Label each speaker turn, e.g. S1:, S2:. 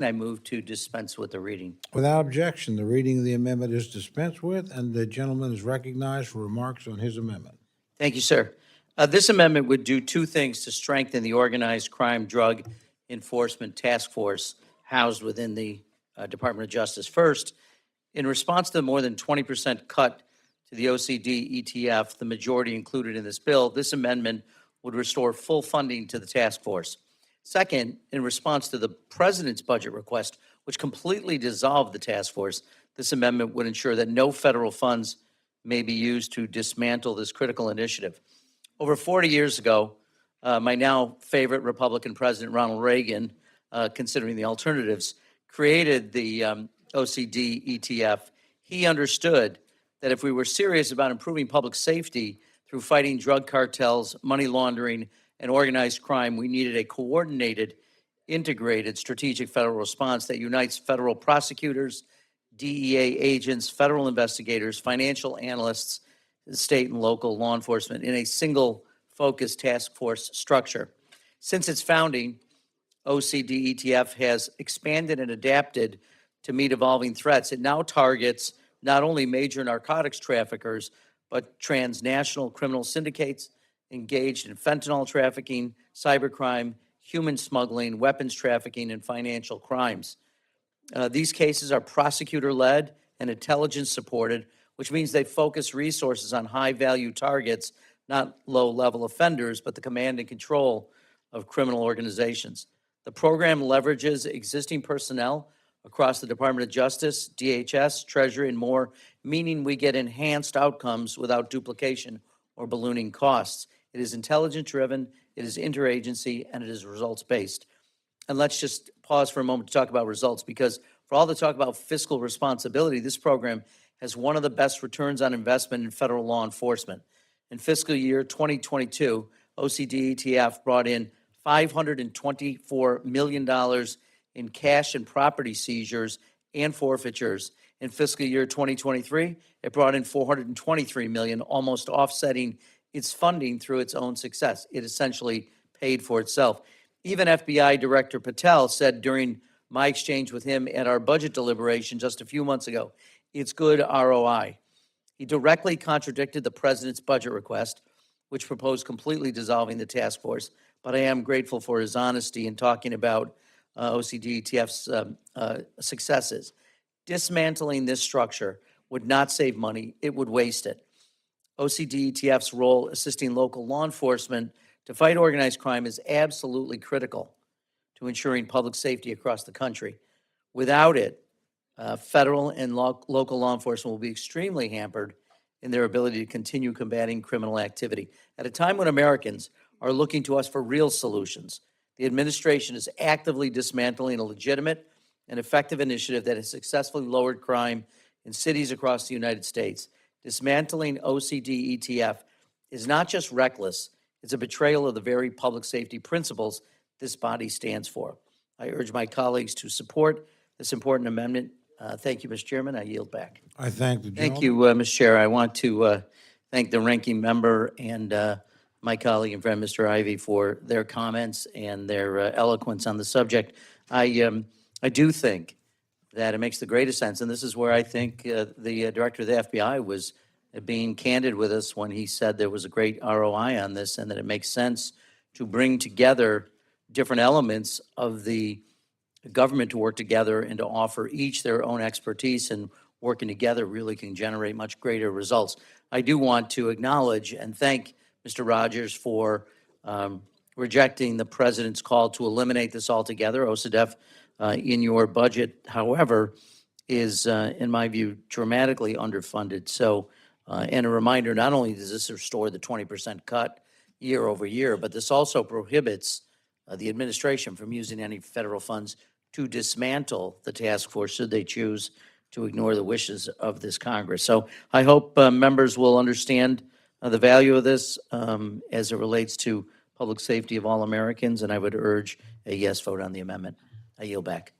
S1: I move to dispense with the reading.
S2: Without objection, the reading of the amendment is dispensed with, and the gentleman is recognized for remarks on his amendment.
S1: Thank you, sir. This amendment would do two things to strengthen the organized crime drug enforcement task force housed within the Department of Justice. First, in response to the more than 20% cut to the OCDETF, the majority included in this bill, this amendment would restore full funding to the task force. Second, in response to the president's budget request, which completely dissolved the task force, this amendment would ensure that no federal funds may be used to dismantle this critical initiative. Over 40 years ago, my now favorite Republican president, Ronald Reagan, considering the alternatives, created the OCDETF. He understood that if we were serious about improving public safety through fighting drug cartels, money laundering, and organized crime, we needed a coordinated, integrated strategic federal response that unites federal prosecutors, DEA agents, federal investigators, financial analysts, state and local law enforcement in a single focused task force structure. Since its founding, OCDETF has expanded and adapted to meet evolving threats. It now targets not only major narcotics traffickers, but transnational criminal syndicates engaged in fentanyl trafficking, cybercrime, human smuggling, weapons trafficking, and financial crimes. These cases are prosecutor-led and intelligence-supported, which means they focus resources on high-value targets, not low-level offenders, but the command and control of criminal organizations. The program leverages existing personnel across the Department of Justice, DHS, Treasury, and more, meaning we get enhanced outcomes without duplication or ballooning costs. It is intelligence-driven, it is interagency, and it is results-based. And let's just pause for a moment to talk about results, because for all the talk about fiscal responsibility, this program has one of the best returns on investment in federal law enforcement. In fiscal year 2022, OCDETF brought in $524 million in cash and property seizures and forfeitures. In fiscal year 2023, it brought in $423 million, almost offsetting its funding through its own success. It essentially paid for itself. Even FBI Director Patel said during my exchange with him at our budget deliberation just a few months ago, it's good ROI. He directly contradicted the president's budget request, which proposed completely dissolving the task force, but I am grateful for his honesty in talking about OCDETF's successes. Dismantling this structure would not save money, it would waste it. OCDETF's role assisting local law enforcement to fight organized crime is absolutely critical to ensuring public safety across the country. Without it, federal and local law enforcement will be extremely hampered in their ability to continue combating criminal activity. At a time when Americans are looking to us for real solutions, the administration is actively dismantling a legitimate and effective initiative that has successfully lowered crime in cities across the United States. Dismantling OCDETF is not just reckless, it's a betrayal of the very public safety principles this body stands for. I urge my colleagues to support this important amendment. Thank you, Mr. Chairman. I yield back.
S2: I thank the gentleman.
S1: Thank you, Mr. Chair. I want to thank the ranking member and my colleague and friend, Mr. Ivey, for their comments and their eloquence on the subject. I do think that it makes the greatest sense, and this is where I think the director of the FBI was being candid with us when he said there was a great ROI on this and that it makes sense to bring together different elements of the government to work together and to offer each their own expertise, and working together really can generate much greater results. I do want to acknowledge and thank Mr. Rogers for rejecting the president's call to eliminate this altogether. OCDETF in your budget, however, is, in my view, dramatically underfunded. So, and a reminder, not only does this restore the 20% cut year over year, but this also prohibits the administration from using any federal funds to dismantle the task force should they choose to ignore the wishes of this Congress. So I hope members will understand the value of this as it relates to public safety of all Americans, and I would urge a yes vote on the amendment. I yield back.